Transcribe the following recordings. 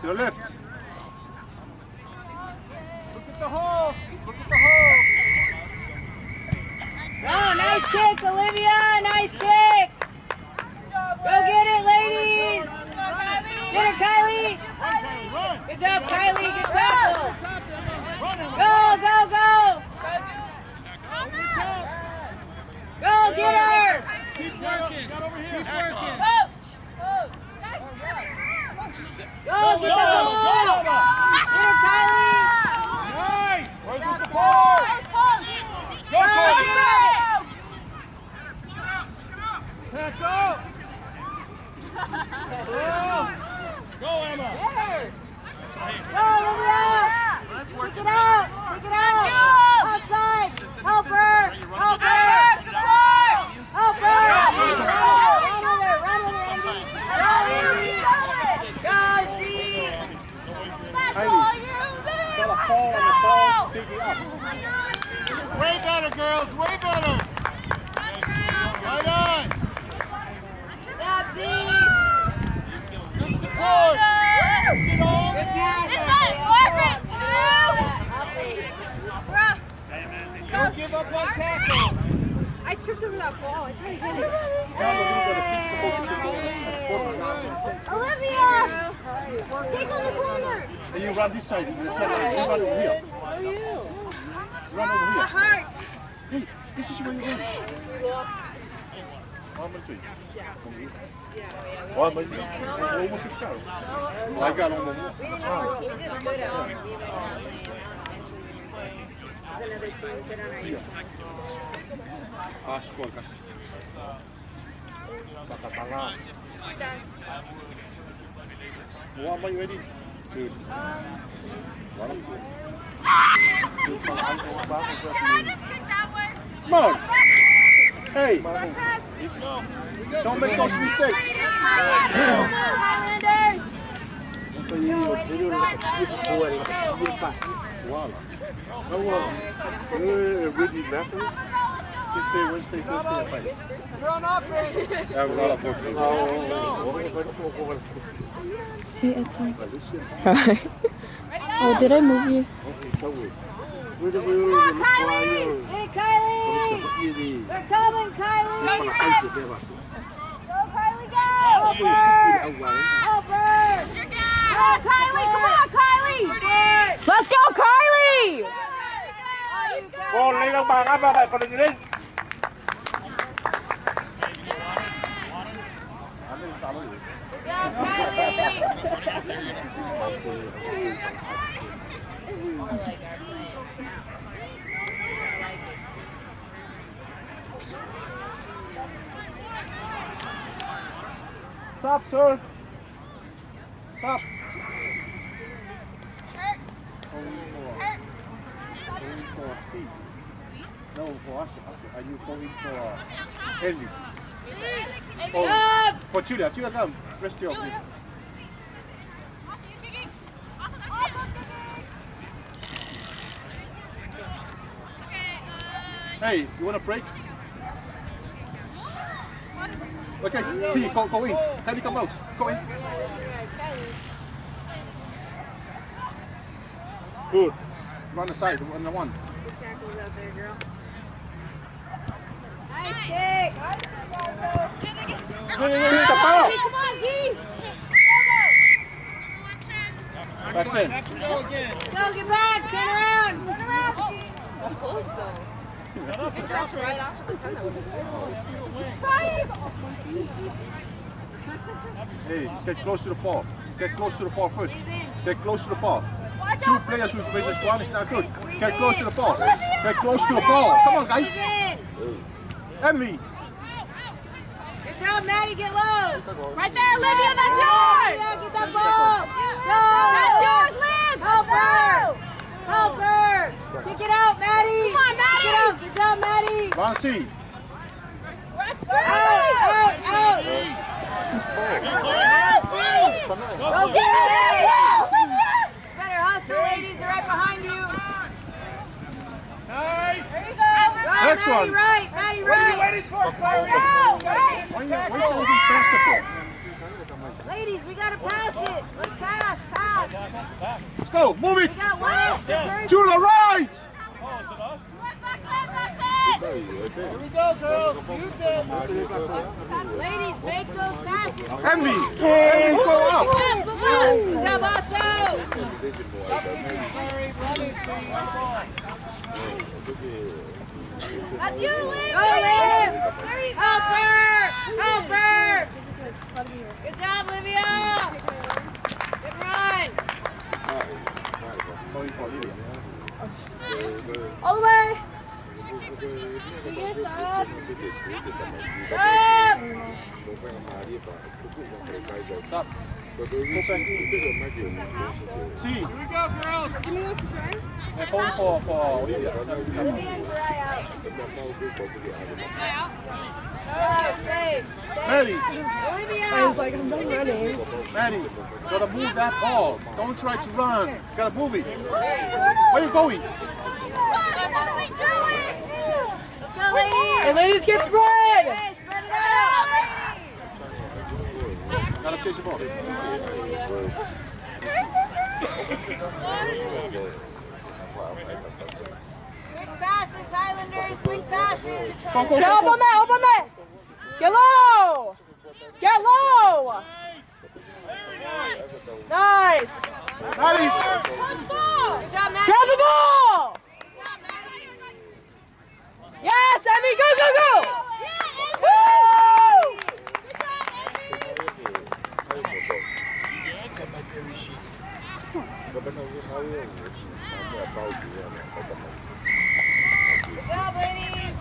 To the left. Look at the hole. Look at the hole. Oh, nice kick, Olivia. Nice kick. Go get it, ladies. Get her, Kylie. Good job, Kylie. Good tackle. Go, go, go. Go, get her. Keep working. Keep working. Go, get the ball. Get her, Kylie. Nice. Where's the support? Go, Cody. Pass up. Go, Emma. Go, Olivia. Pick it out. Pick it out. Outside. Help her. Help her. Help her. Run with her. Run with her, Andy. Go, Andy. Go, see. Got a fall on the ball. Pick it up. Way better, girls. Way better. Right on. Stop, Z. Good support. Get on. Good job. Margaret, Don't give up on tackle. I tripped over that ball. I tried to hit it. Olivia! Take on the corner. And you run this side. You run over here. How are you? Run over My here. heart. Hey, this is where you run. One more three. One more three. I got on the wall. Ascoltas. Patatanga. What are you ready? Good. Can I just kick that way? Come on. Hey. Don't make those mistakes. Highlanders! Really left. Tuesday, Wednesday, Thursday, and Friday. You're on offense. I have a lot of work to do. Hey, Edson. Hi. Oh, did I move you? Come on, Kylie! Get it, Kylie! They're coming, Kylie! Go, Kylie, go! Help her! Help her! Go, Kylie! Come on, Kylie! Let's go, Kylie! Con lấy đồng bạc ăn vào lại còn đừng lên. Stop, sir. Stop. Going for feet. No, for us. Are you going for Henry? Oh, for Julia. Julia, come. Rest your feet. Hey, you want a break? Okay, see, go in. Henry, come out. Go in. Good. Run the side, on the one. Good tackles out there, girl. Nice kick! Come on, Z! Back in. Go again. Go, get back! Turn around! Turn around! It's close though. If it dropped right after the 10, that would have been Hey, get close to the ball. Get close to the ball first. Get close to the ball. 2 players with versus 1 is not good. Get close to the ball. Get close to the ball. Come on, guys. Emily. Good job, Maddie. Get low. right there, Olivia. That's yours. Yeah, get that ball. Go. That's yours, Liv. Help her. Help her. Kick it out, Maddie. Come on, Maddie. Kick it out. Good job, Maddie. Roncie. Out. Go get it. Better hustle, ladies. They're right behind you. Nice. There you go. Next Maddie one. right. Maddie right. Waiting for it, Clary. Why you pass the ball? Ladies, we gotta pass it. Let's pass. Let's go. Move it. We got one. To the right. Here we go, girls. Use it. Ladies, make those passes. Envy. Envy, go out. Good job, Basso. That's you, Liv! Go, Liv. There you go! Help her. Help her. Good job, Livia. Good run. All the way. Yes, up. Stop. Go back in. See. Here we go, girls. They're going for Olivia. Livia and Bri out. Stay. Maddie. Olivia. I was like, I'm done running. Maddie, gotta move that ball. Don't try to run. Gotta move it. Where you going? What are we doing? Let's go, ladies. Hey, ladies, get spread! Hey, spread it out. Gotta chase the ball. Quick passes, Highlanders. Quick passes. Get up on that, up on that! Get low! Get low! Nice! Maddie. Good job, Matt. Grab the ball! Yes, Emmy, go, go, go! Woo! Good job, ladies.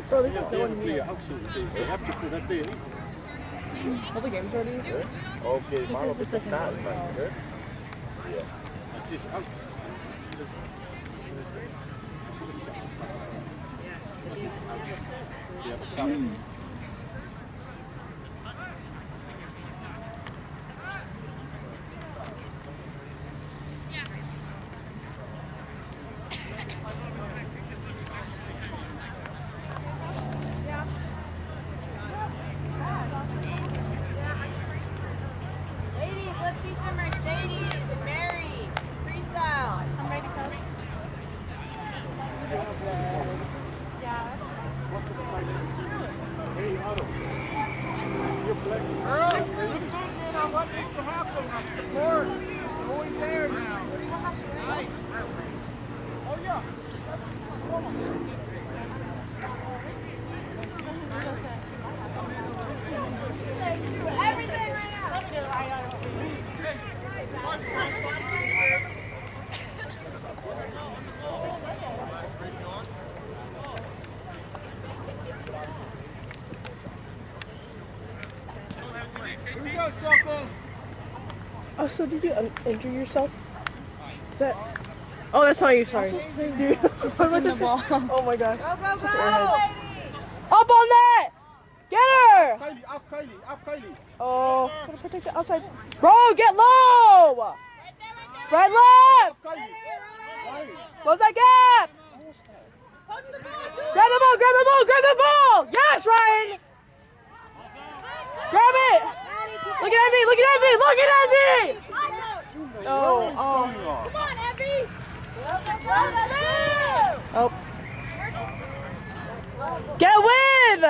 Bro, this is no one They have to put that there. All the games already? Okay, This is the second one. It's just out. Ladies, let's see some Mercedes and Mary. Freestyle. I'm ready, Coach. Hey, Otto. You're black. Girls, good vision on what needs to happen. Like support. It's always there now. Nice. Oh, yeah. Everything right now. Here we go, Shelton. Oh, so did you injure yourself? Is that... Oh, that's not you, sorry. Dude, she's putting the ball. Oh my gosh. Go, go, go. Up on that! Get her! Kylie, up Kylie, up Kylie. Oh, gotta protect the outside. Bro, get low! Spread left! Kylie. Close that gap! Grab the ball, grab the ball, grab the ball! Yes, Ryan! Grab it! Look at Envy, look at Envy, look at Envy! Oh, Going on. Come on, Evie. oh. Get with!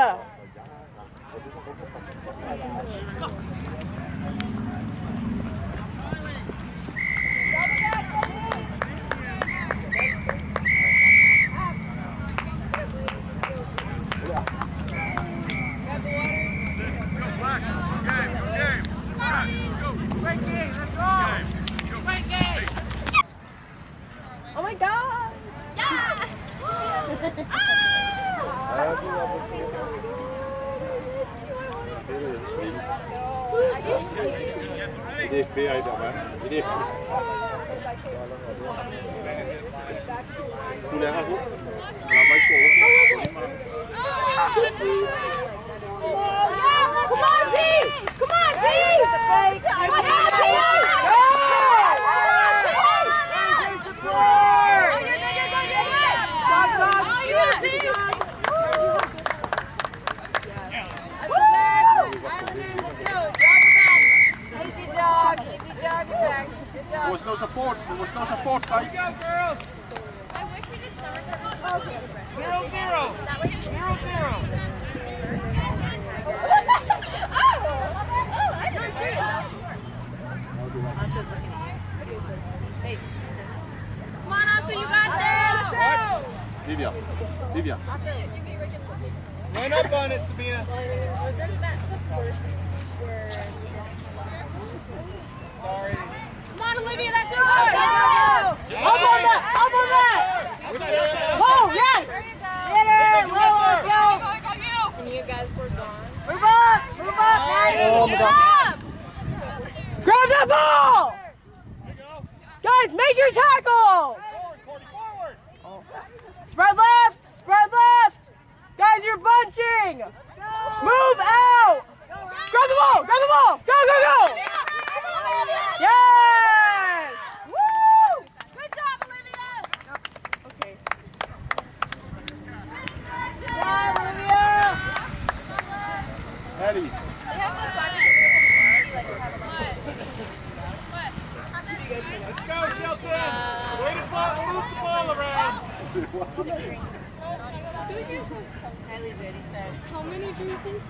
Oh my god! Yeah! Det är fel idag, va? Det är fel. Du lærer at råbe. Han var ikke så råbe. Come on, Z! Come on, Z! The fake! There was no support. There was no support, guys. Go, girls! I wish we did somerset. 0-0. 0-0. Oh, I didn't see it. Hey. Come on, Austin, you got this. Livia. Line up on it, Sabina. Sorry. Come on, Olivia, that's it. Up on that! Up on that! Oh, yes! Get her! Low, go! And you guys were gone. Move up, Maddie! Oh my God. Grab that ball! Guys, make your tackles! Forward. Spread left! Guys, you're bunching! Move out! Grab the ball! Go! Yes! Woo! Good job, Olivia. Okay. Go, Olivia! Eddie. They have like 5 minutes. Like, what? Let's go, Shelton. Way to move the ball around. How many jerseys?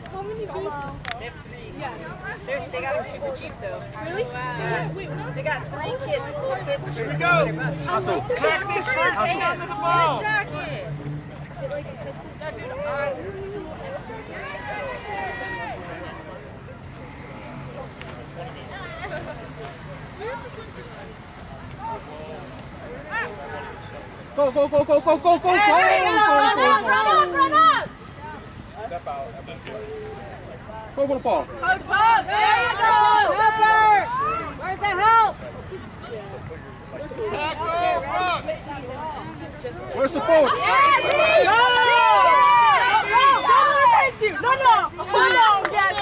How many jerseys? They got them super cheap though. Really? Wow. Wait, what? They got 3 kids, 4 kids for Here we go. $100. Can't be first under the ball. Jacket. It like sits in that dude on. It's a little extra. Go. Run up! Step out. Go for the ball. Coach Bob, there you go! Help her! Where's the help? Tackle, rock. Where's the forward? No, yes!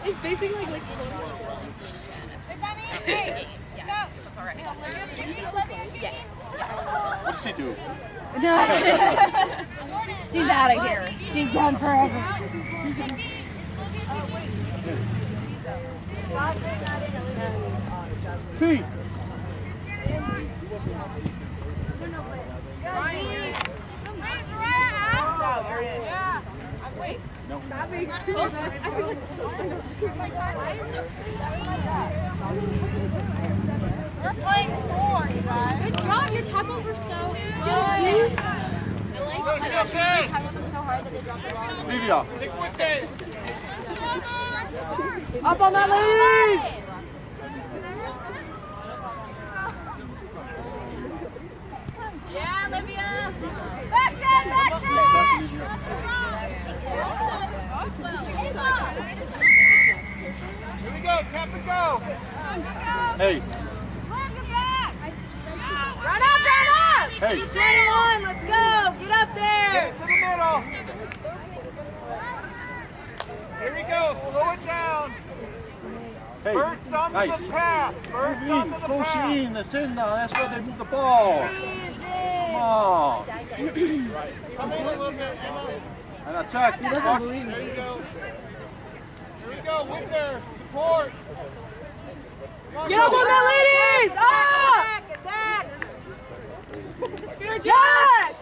It's basically like slow. Hey, That's alright. Yeah. What does she do? She's out of here. She's done forever. See. we're playing 4, you guys. Good job. Your tackles were so good. I tackled them so hard that they dropped the ball. Livia. Stick with it. Up on that, ladies! Yeah, Olivia. Back check! Here we go. Tap and go. Hey. Run up! Hey. 21, let's go! Get up there! Get it to the middle. Here we go. Slow it down. Hey. First on Nice. the pass. First Move on in. the Close pass. in. The center. That's where they move the ball. Come on. Come in a little bit, Emma. And attack. There you go. Here we go. With there. Support. Get up on that, ladies! Up! Attack! Yes!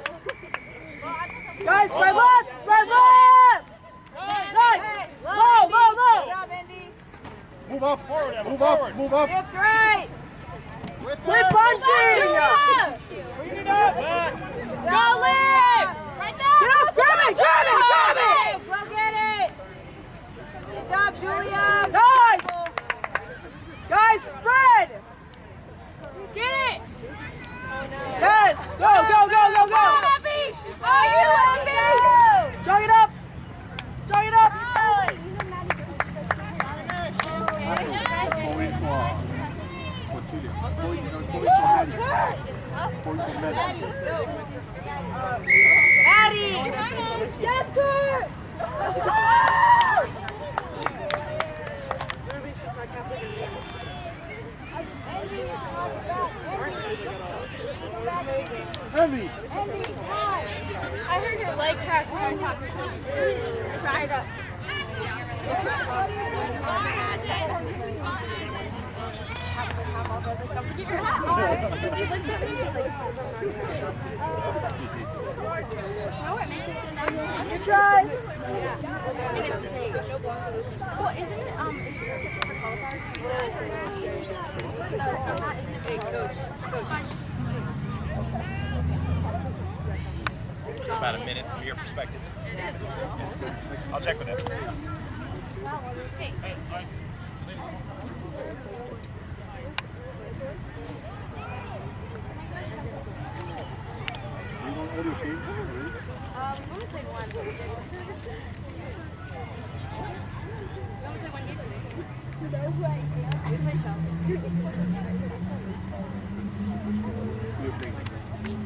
Guys, spread left! Nice! Low! Good job, Indy. Move up. Move up. Lift right! With We're there. punching! Clean it up. Go, Liv! Right there! Get up! Grab it! Go get it! Heavy. I heard your leg crack when I was talking to you. I tried up. She looked at me and was like, Good try. and it's safe. Well, isn't it, for qualifiers? Hey, coach. It's about a minute from your perspective. I'll check with him. Hey. What do you think? We only played one. We only played one game today. We played Shelton.